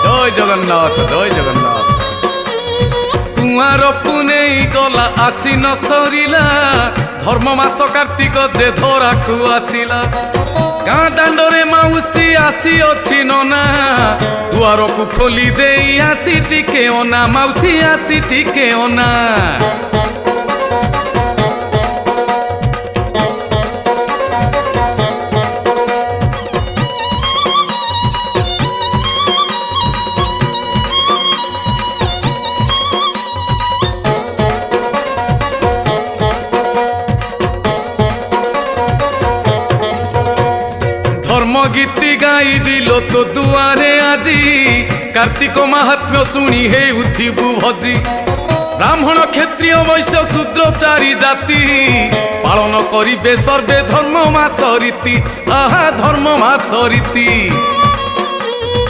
জয় জগন্নাথ জয় জগন্নাথ। কুয়ার পুনেই গলা আশ্বিন সরিলা, ধর্ম মাস কার্তিক যে ধরাকু আসিলা। গাঁ দাণ্ডরে মাউসী আসি অছি ননা, দুয়ারকু খোলি দেই আসি টিকে অনা, মাউসী আসি টিকে অনা। ধর্মগীতি গাই দিল তো দুয়ারে আজি, কার্তিক মাহাত্ম্য শুনি হে উঠিবু ভজি। ব্রাহ্মণ ক্ষত্রিয় বৈশ্য শূদ্র চারি জাতি, পালন করিবে সর্বে ধর্ম মাস রীতি, আহা ধর্ম মাস রীতি।